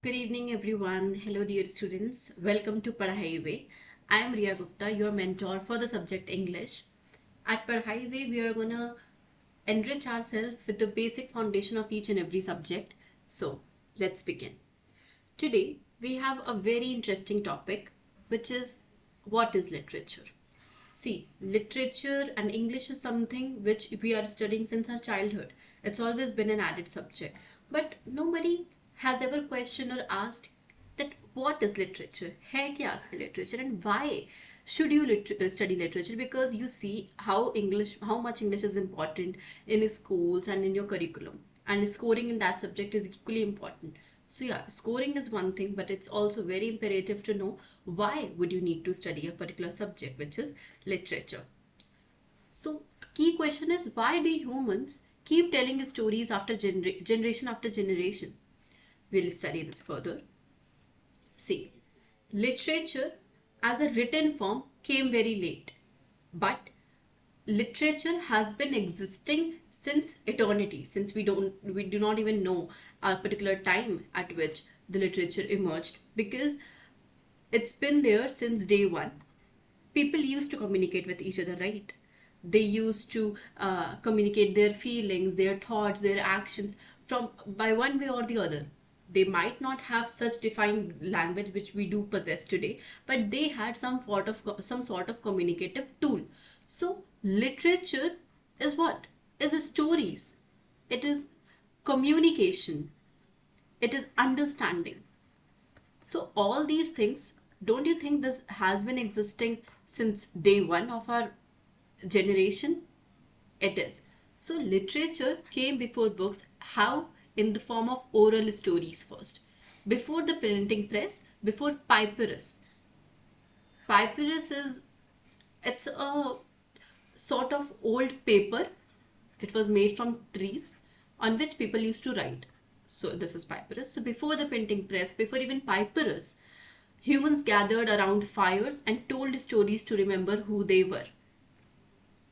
Good evening, everyone. Hello, dear students. Welcome to Padhai Way. I am Riya Gupta, your mentor for the subject English. At Padhai Way, we are gonna enrich ourselves with the basic foundation of each and every subject. So, let's begin. Today, we have a very interesting topic, which is what is literature? See, literature and English is something which we are studying since our childhood. It's always been an added subject. But nobody has ever questioned or asked that what is literature? है क्या आखिर literature and why should you study literature? Because you see how much English is important in schools and in your curriculum. And scoring in that subject is equally important. So yeah, scoring is one thing, but it's also very imperative to know why would you need to study a particular subject, which is literature. So key question is, why do humans keep telling stories after generation after generation? We'll study this further. See, literature as a written form came very late, but literature has been existing since eternity, since we do not even know a particular time at which the literature emerged, because it's been there since day one. People used to communicate with each other, right? They used to communicate their feelings, their thoughts, their actions from by one way or the other. They might not have such defined language which we do possess today, but they had some sort of communicative tool. So literature is what? Is stories. It is communication. It is understanding. So all these things, don't you think this has been existing since day one of our generation? It is. So literature came before books. How? In the form of oral stories first. Before the printing press, before papyrus. Papyrus is, it's a sort of old paper. It was made from trees on which people used to write. So this is papyrus. So before the printing press, before even papyrus, humans gathered around fires and told stories to remember who they were.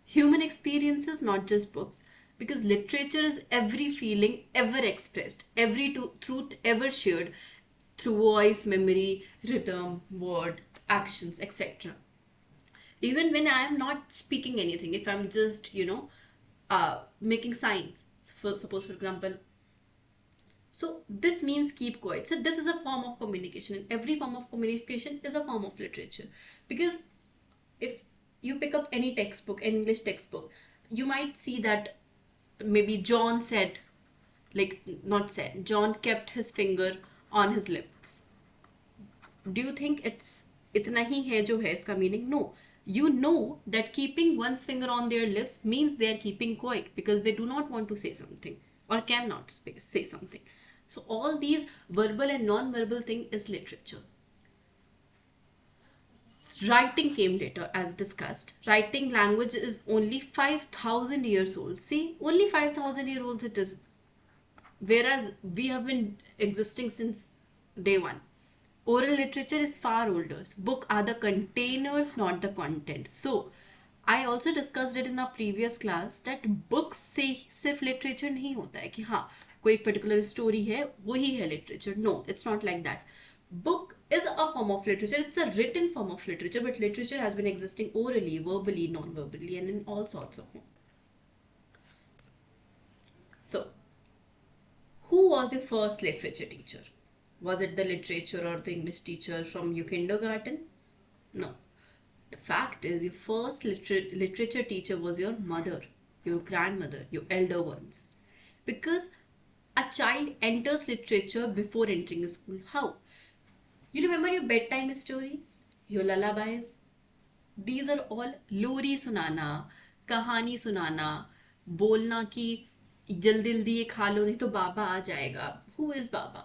Human experiences, not just books, because literature is every feeling ever expressed, every truth ever shared through voice, memory, rhythm, word, actions, etc. Even when I am not speaking anything, if I'm just, making signs, suppose for example, so this means keep quiet. So this is a form of communication, and every form of communication is a form of literature. Because if you pick up any textbook, an English textbook, you might see that maybe John said, like not said, John kept his finger on his lips. Do you think it's itna hi hai jo hai iska meaning? No. You know that keeping one's finger on their lips means they are keeping quiet because they do not want to say something or cannot say something. So all these verbal and non-verbal thing is literature. Writing came later, as discussed. Writing language is only 5,000 years old. See, only 5,000 years old it is. Whereas we have been existing since day one. Oral literature is far older. Book are the containers, not the content. So, I also discussed it in our previous class that books से सिर्फ literature नहीं होता है कि हाँ कोई एक particular story है वही है literature. No, it's not like that. Book is a form of literature. It's a written form of literature, but literature has been existing orally, verbally, non-verbally, and in all sorts of form. So, who was your first literature teacher? Was it the literature or the English teacher from your kindergarten? No. The fact is, your first literature teacher was your mother, your grandmother, your elder ones. Because a child enters literature before entering a school. How? You remember your bedtime stories, your lullabies? These are all लोरी सुनाना, कहानी सुनाना, बोलना कि जल्दी जल्दी ये खा लो नहीं तो बाबा आ जाएगा. Who is Baba?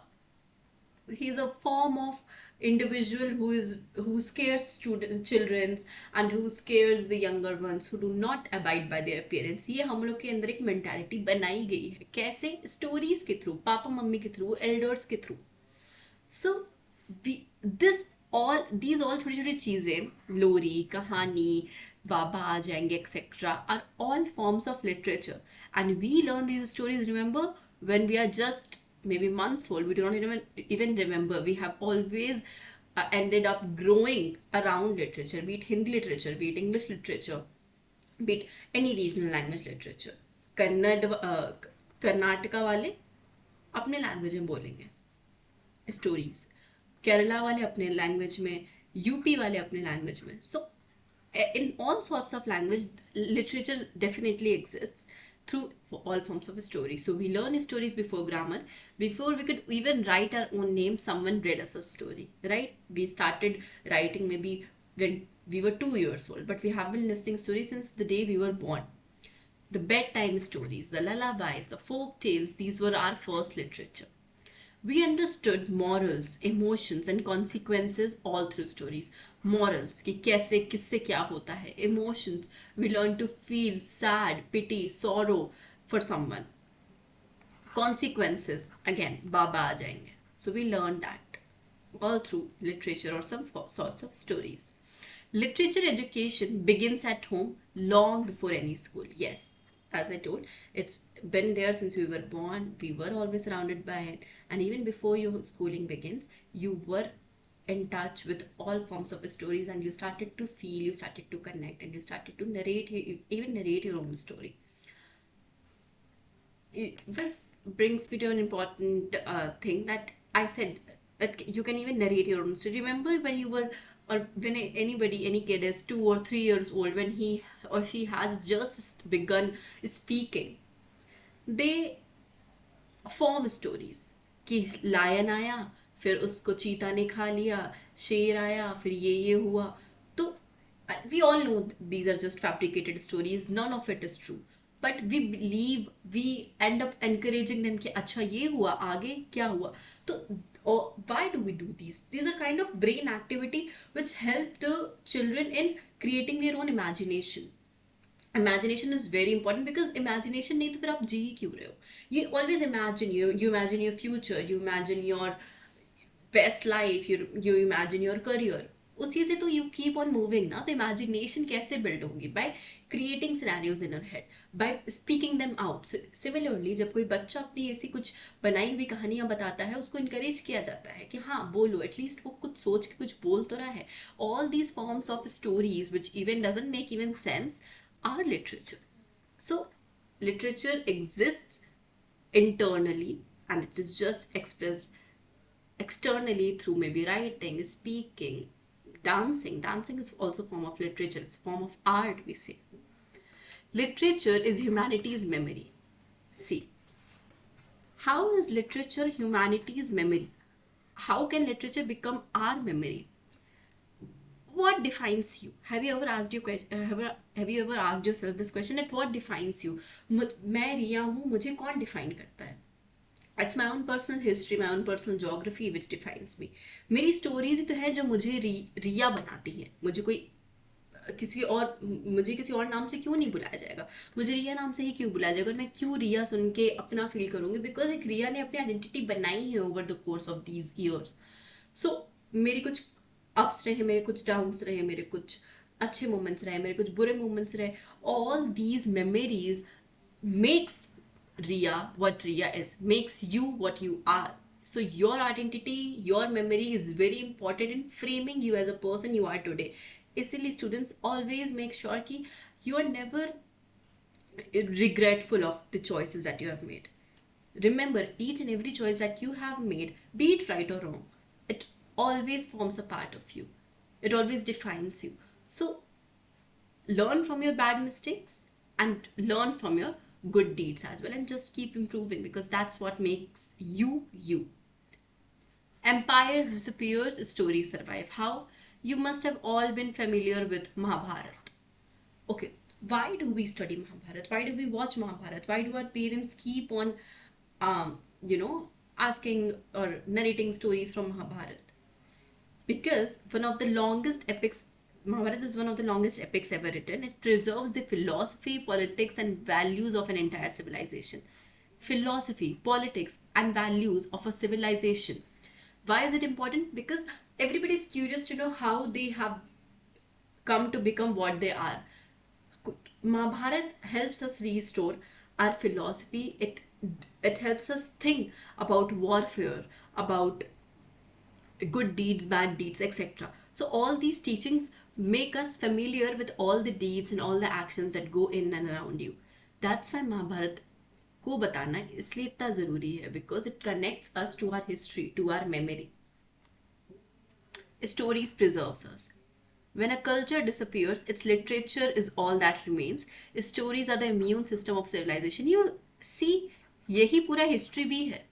He is a form of individual who scares children and who scares the younger ones who do not abide by their appearance. ये हम लोग के अंदर एक मेंटालिटी बनाई गई है. कैसे? स्टोरीज के थ्रू, पापा मम्मी के थ्रू, एल्डर्स के through. So this all these all छोटी छोटी चीजें, लोरी, कहानी, बाबा आ जाएंगे etcetera, are all forms of literature. And we learn these stories, remember, when we are just maybe months old, we do not even remember. We have always ended up growing around literature, be it Hindi literature, be it English literature, be it any regional language literature. Karnataka वाले अपने language में बोलेंगे stories, Kerala वाले अपने language में, UP वाले अपने language में. सो in all sorts of language, literature definitely exists through all forms of story. So we learn stories before grammar. Before we could even write our own name, someone read us a story, right? We started writing maybe when we were 2 years old, but we have been listening stories since the day we were born. The bedtime stories, the lullabies, the folk tales, these were our first literature. We understood morals, emotions and consequences all through stories. Morals कि कैसे किससे क्या होता है. Emotions, we learn to feel sad, pity, sorrow for someone. Consequences, again बाबा आ जाएंगे. So we learn that all through literature or some sorts of stories. Literature education begins at home long before any school. Yes, as I told, it's been there since we were born. We were always surrounded by it. And even before your schooling begins, you were in touch with all forms of stories, and you started to feel, you started to connect, and you started to narrate, even narrate your own story. This brings me to an important thing that I said, that you can even narrate your own story. Remember when you were, or when anybody, any kid is 2 or 3 years old, when he or she has just begun speaking, they form stories कि lion आया, फिर उसको चीता ने खा लिया, शेर आया, फिर ये हुआ. तो we all know these are just fabricated stories, none of it is true, but we believe, we end up encouraging them कि अच्छा ये हुआ, आगे क्या हुआ. तो why do we do these are kind of brain activity which help the children in creating their own imagination. Imagination is very important, because imagination नहीं तो फिर आप जी ही क्यों रहे हो. You always imagine, you imagine your future, you imagine your best life, you imagine your career. उसी से तो you keep on moving ना. तो imagination कैसे build होगी? By creating scenarios in your head, by speaking them out. Similarly, जब कोई बच्चा अपनी ऐसी कुछ बनाई हुई कहानियां बताता है, उसको encourage किया जाता है कि हाँ बोलो, एटलीस्ट वो कुछ सोच के कुछ बोल तो रहा है. All these forms of stories which even doesn't make even sense are literature. So literature exists internally, and it is just expressed externally through maybe writing, speaking, dancing. Dancing is also a form of literature, it's a form of art, we say. Literature is humanity's memory. See, how is literature humanity's memory? How can literature become our memory? What defines you? Have you ever asked yourself this question, that what defines you? मैं रिया हूँ, मुझे कौन define करता है? It's my own personal history, my own personal geography which defines me. मेरी stories ही तो है जो मुझे रिया बनाती है. मुझे किसी और नाम से क्यों नहीं बुलाया जाएगा? मुझे रिया नाम से ही क्यों बुलाया जाएगा? और मैं क्यों रिया सुन के अपना फील करूंगी? बिकॉज एक रिया ने अपनी आइडेंटिटी बनाई है over the course of these years. So मेरी कुछ अप्स रहे, मेरे कुछ डाउन्स रहे, मेरे कुछ अच्छे मोमेंट्स रहे, मेरे कुछ बुरे मोमेंट्स रहे. All these memories makes Riya what Riya is, makes you what you are. So your identity, your memory is very important in framing you as a person you are today. Isliye students always make sure कि you are never regretful of the choices that you have made. Remember, each and every choice that you have made, be it right or wrong, it always forms a part of you. It always defines you. So learn from your bad mistakes and learn from your good deeds as well, and just keep improving, because that's what makes you you. Empires disappears, stories survive. How? You must have all been familiar with Mahabharata. Okay, why do we study Mahabharata? Why do we watch Mahabharata? Why do our parents keep on um, you know asking or narrating stories from Mahabharata? Because one of the longest epics, Mahabharata is one of the longest epics ever written. It preserves the philosophy, politics, and values of an entire civilization. Philosophy, politics, and values of a civilization. Why is it important? Because everybody is curious to know how they have come to become what they are. Mahabharata helps us restore our philosophy. It It helps us think about warfare, about good deeds, bad deeds, etc. So all these teachings make us familiar with all the deeds and all the actions that go in and around you. That's why Mahabharata को बताना इसलिए इतना जरूरी है, because it connects us to our history, to our memory. Stories preserves us. When a culture disappears, its literature is all that remains. Stories are the immune system of civilization. You see, यही पूरा history भी है.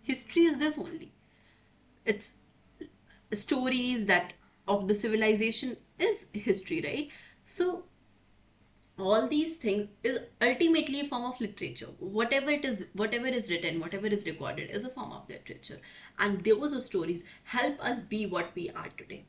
History is this only. It's stories that of the civilization is history, right? So all these things is ultimately a form of literature. Whatever it is, whatever is written, whatever is recorded is a form of literature, and those stories help us be what we are today.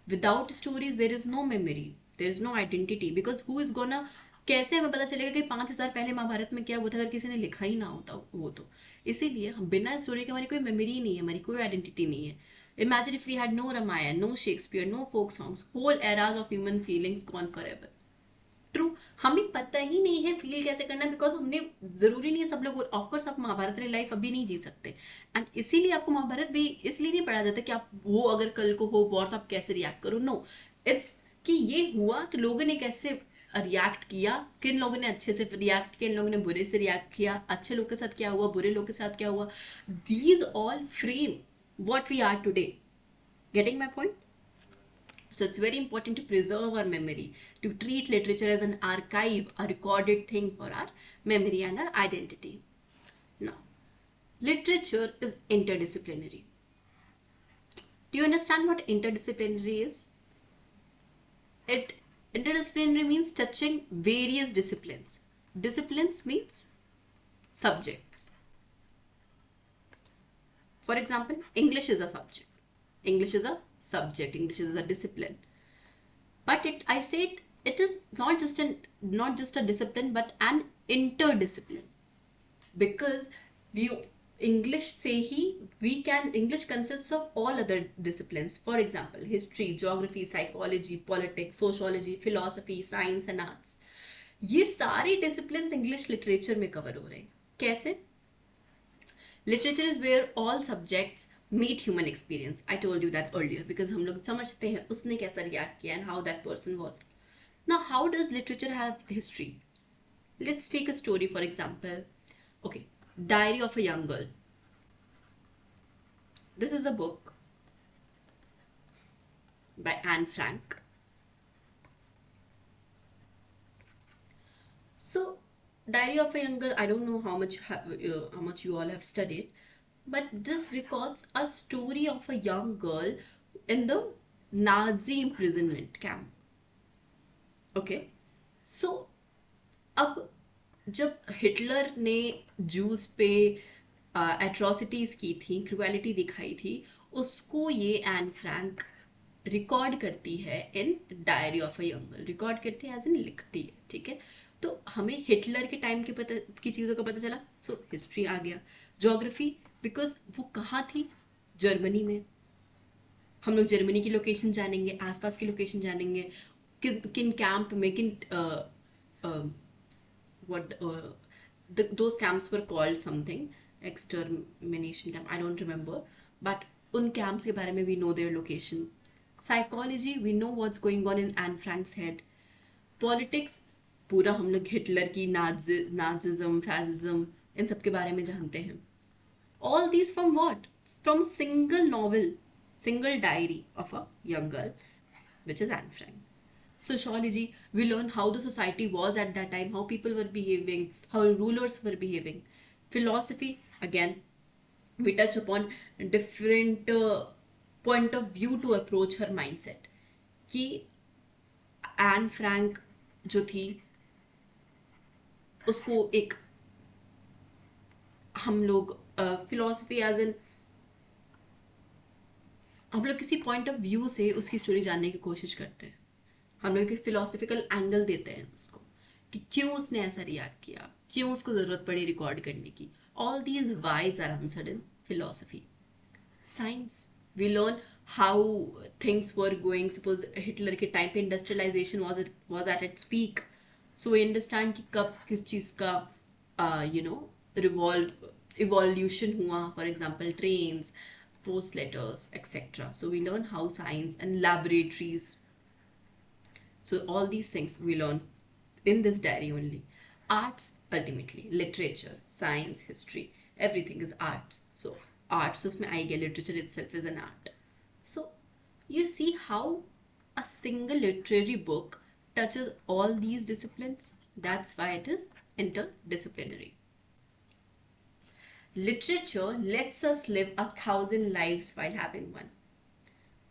Without stories there is no memory, there is no identity, because who is gonna, कैसे हमें पता चलेगा कि 5,000 पहले महाभारत में क्या हुआ था अगर किसी ने लिखा ही ना होता वो तो. इसीलिए हम बिना स्टोरी के, हमारी कोई मेमोरी नहीं है, हमारी कोई आइडेंटिटी नहीं है. Imagine if we had no Ramayana, no Shakespeare, no folk songs, whole eras of human feelings gone forever. True, हमें पता ही नहीं है फील कैसे करना, बिकॉज हमने, जरूरी नहीं है सब लोग, ऑफकोर्स आप महाभारत वाली लाइफ अभी नहीं जी सकते, एंड इसीलिए आपको महाभारत भी इसलिए नहीं पढ़ा जाता कि आप वो अगर कल को हो वॉर तो आप कैसे रिएक्ट करो. नो, इट्स कि ये हुआ तो लोगों ने कैसे रिएक्ट किया, किन लोगों ने अच्छे से रिएक्ट किया, किन लोगों ने बुरे से रिएक्ट किया, अच्छे लोग के साथ क्या हुआ, बुरे लोग के साथ क्या हुआ. These all frame what we are today. Getting my point? So it's very important to preserve our memory, to treat literature as an archive, a recorded thing for our memory and our identity. Now, literature is interdisciplinary. Do you understand what interdisciplinary is? Interdisciplinary means touching various disciplines. Disciplines means subjects. For example, English is a subject. English is a subject. English is a discipline. But I say it is not just a discipline, but an interdiscipline. Because English consists of all other disciplines. For example, history, geography, psychology, politics, sociology, philosophy, science and arts. ये सारे disciplines English literature में cover हो रहे हैं. कैसे? Literature is where all subjects meet human experience. I told you that earlier, because हम लोग समझते हैं उसने कैसा react किया and how that person was. Now, how does literature have history? Let's take a story, for example. Okay, Diary of a Young Girl. This is a book by Anne Frank. So, Diary of a Young Girl, I don't know how much you all have studied, but this records a story of a young girl in the Nazi imprisonment camp. Okay, so अब जब Hitler ने juice पे atrocities की थी, cruelty दिखाई थी, उसको ये एन फ्रैंक रिकॉर्ड करती है in diary of a young girl. Record करती है एज इन लिखती है, ठीक है. तो हमें हिटलर के टाइम की चीज़ों का पता चला, सो हिस्ट्री आ गया. ज्योग्राफी, बिकॉज वो कहाँ थी, जर्मनी में. हम लोग जर्मनी की लोकेशन जानेंगे, आसपास की लोकेशन जानेंगे, किन कैंप में, किन those camps were called something, extermination camp, I don't remember, but उन camps के बारे में we know their location. Psychology, we know what's going on in Anne Frank's head. Politics, पूरा हम लोग हिटलर की नाजिज्म, फैसिज्म, इन सब के बारे में जानते हैं. All these from what? From a single novel, single diary of a young girl, which is Anne Frank. Sociology, we learn how the society was at that time, how people were behaving, how rulers were behaving. Philosophy, again, we touch upon different point of view to approach her mindset. कि Anne Frank जो थी, उसको एक हम लोग philosophy as in, हम लोग किसी पॉइंट ऑफ व्यू से उसकी स्टोरी जानने की कोशिश करते हैं. हम लोग एक फिलोसफिकल एंगल देते हैं उसको कि क्यों उसने ऐसा रिएक्ट किया, क्यों उसको जरूरत पड़ी रिकॉर्ड करने की. All these whys are answered in philosophy. Science, we learn how things were going. Suppose Hitler के टाइम पे industrialization was at its peak, so we understand कि कब किस चीज़ का revolve evolution हुआ, for example trains, post letters, etc. So we learn how science and laboratories, so all these things we learn in this diary only. Arts, ultimately literature, science, history, everything is arts. So arts उसमें आएगा, literature itself is an art. So you see how a single literary book touches all these disciplines. That's why it is interdisciplinary. Literature lets us live 1,000 lives while having one.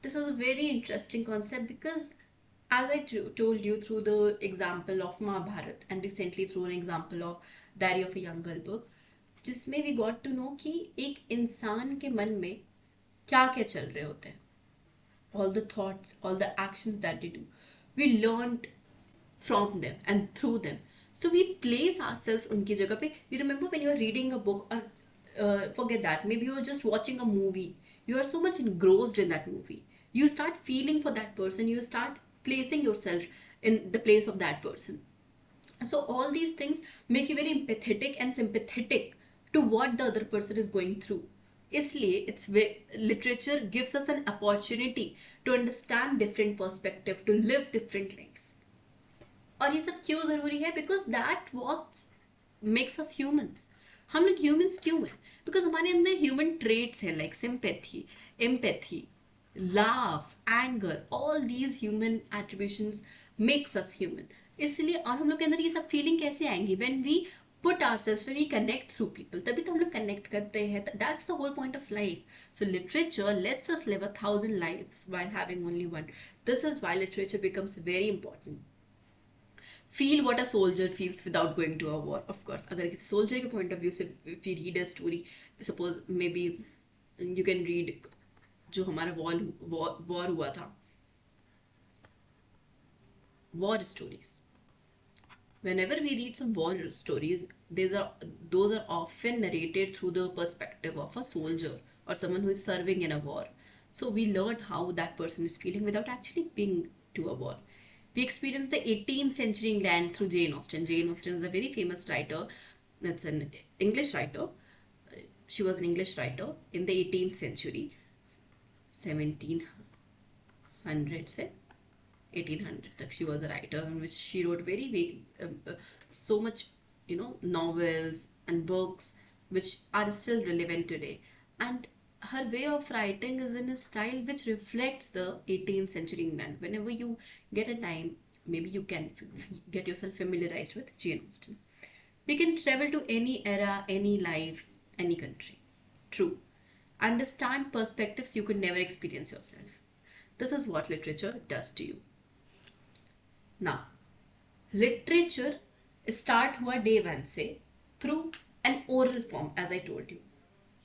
This is a very interesting concept because, as I told you through the example of Mahabharat and recently through an example of Diary of a Young Girl book, जिसमें we got to know कि एक इंसान के मन में क्या क्या चल रहे होते हैं, all the thoughts, all the actions that they do. We learned from them and through them. So we place ourselves उनकी जगह पे. You remember when you are reading a book, or forget that, maybe you are just watching a movie. You are so much engrossed in that movie. You start feeling for that person. You start placing yourself in the place of that person. So all these things make you very empathetic and sympathetic to what the other person is going through. इसलिए it's literature gives us an opportunity to understand different perspective, to live different lives. और ये सब क्यों जरूरी है? Because that what makes us humans. हम लोग humans क्यों हैं? बिकॉज हमारे अंदर ह्यूमन ट्रेट्स हैं, like sympathy, empathy, laugh, anger, all these human attributions makes us human. इसलिए, और हम लोग के अंदर ये सब फीलिंग कैसे आएंगी? When we put ourselves, when we connect through people, तभी तो हम लोग connect करते हैं. That's the whole point of life. So literature lets us live 1,000 lives while having only one. This is why literature becomes very important. Feel what a soldier feels without going to a war. Of course, अगर किसी soldier के point of view से if we read a story, suppose maybe you can read जो हमारा war हुआ था, war stories. Whenever we read some war stories, those are often narrated through the perspective of a soldier or someone who is serving in a war. So we learn how that person is feeling without actually being to a war. We experience the 18th century England through Jane Austen. Jane Austen is a very famous writer. It's an English writer. She was an English writer in the 18th century, 1700 से 1800 तक. She was a writer in which she wrote so much, novels and books which are still relevant today. And her way of writing is in a style which reflects the 18th century England. Whenever you get a time, maybe you can get yourself familiarized with Jane Austen. We can travel to any era, any life, any country. True. Understand perspectives you could never experience yourself. This is what literature does to you. Now, literature start हुआ day one से through an oral form, as I told you.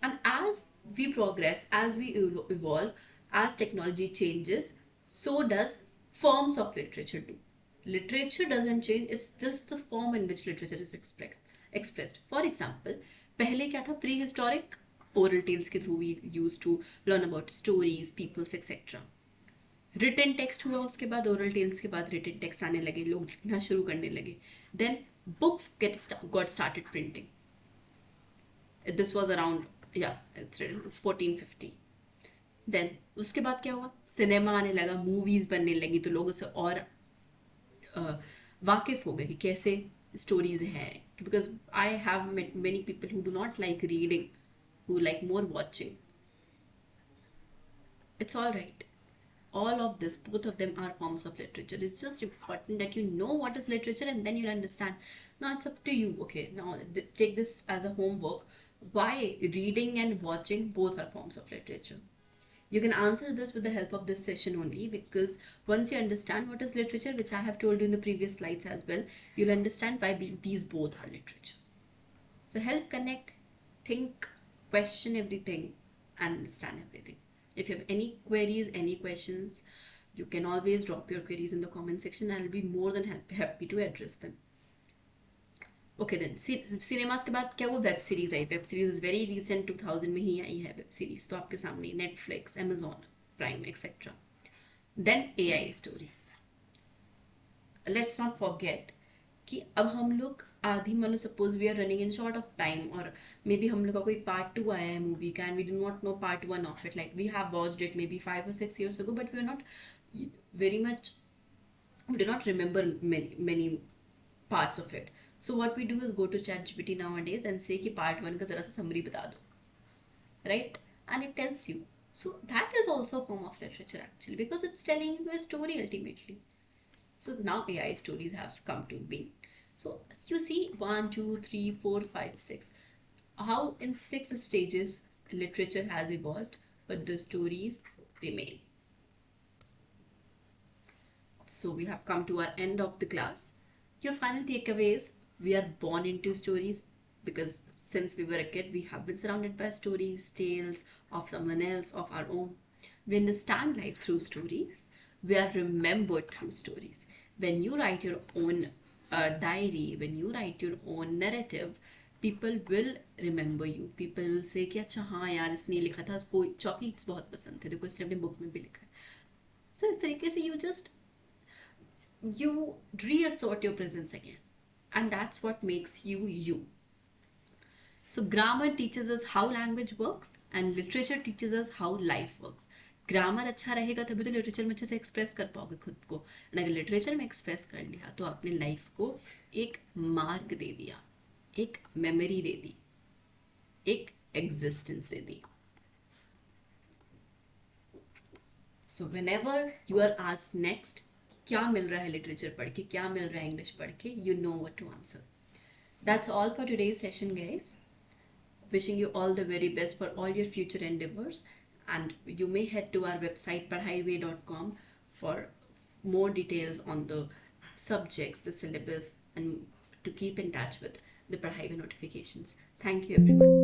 And as we progress, as we evolve, as technology changes, so does forms of literature do. Literature doesn't change, it's just the form in which literature is expressed. For example, पहले क्या था? Prehistoric oral tales के through we used to learn about stories, peoples, etc. Written text हुआ, उसके बाद oral tales के बाद written text आने लगे, लोग लिखना शुरू करने लगे. Then books got started printing. This was around it's 1450. Then उसके बाद क्या हुआ? सिनेमा आने लगा, मूवीज बनने लगी, तो लोग उससे और वाकिफ हो गए कि कैसे स्टोरीज हैं. Because I have met many people who do not like reading, who like more watching. It's all right. All of this, both of them are forms of literature. It's just important that you know what is literature and then you'll understand. Now it's up to you. Okay, now take this as a homework. Why reading and watching both are forms of literature? You can answer this with the help of this session only, because once you understand what is literature, which I have told you in the previous slides as well, you'll understand why these both are literature. So help connect, think, question everything and understand everything. If you have any queries, any questions, you can always drop your queries in the comment section and I'll be more than happy to address them. Okay then, cinemas के बाद क्या वो web series I. Web series is very recent, 2000 में ही आई है web series, तो आपके सामने Netflix, Amazon Prime etcetera. Then AI stories. Let's not forget कि अब हम लोग आधी मान लो suppose we are running in short of time, और मे बी हम लोग का कोई पार्ट 2 आया है मूवी का and we do not know part 1 of it, like we have watched it maybe 5 or 6 years ago, but we are not very much, we do not remember many parts of it. So what we do is go to ChatGPT nowadays and say कि part 1 का जरा सा summary बता दो, right? And it tells you. So that is also a form of literature actually, because it's telling you a story ultimately. So now AI stories have come to be. So you see 1, 2, 3, 4, 5, 6. How in 6 stages literature has evolved, but the stories remain. So we have come to our end of the class. Your final takeaway is we are born into stories, because since we were a kid, we have been surrounded by stories, tales of someone else, of our own. We understand life through stories. We are remembered through stories. When you write your own diary, when you write your own narrative, people will remember you. People will say कि अच्छा हाँ यार इसने लिखा था, उसको chocolates बहुत पसंद थे, देखो इसने अपने बुक में भी लिखा है. So इस तरीके से you reassert your presence again, and that's what makes you you. So grammar teaches us how language works and literature teaches us how life works. Grammar अच्छा रहेगा तभी तो लिटरेचर में अच्छे से एक्सप्रेस कर पाओगे खुद को, एंड अगर लिटरेचर में एक्सप्रेस कर लिया तो अपने लाइफ को एक मार्क दे दिया, एक मेमोरी दे दी, एक existence they the. So whenever you are asked next क्या मिल रहा है लिटरेचर पढ़ के, क्या मिल रहा है इंग्लिश पढ़ के, you know what to answer. That's all for today's session, guys. Wishing you all the very best for all your future endeavors, and you may head to our website padhaiway.com for more details on the subjects, the syllabus, and to keep in touch with the Padhaiway notifications. Thank you everyone.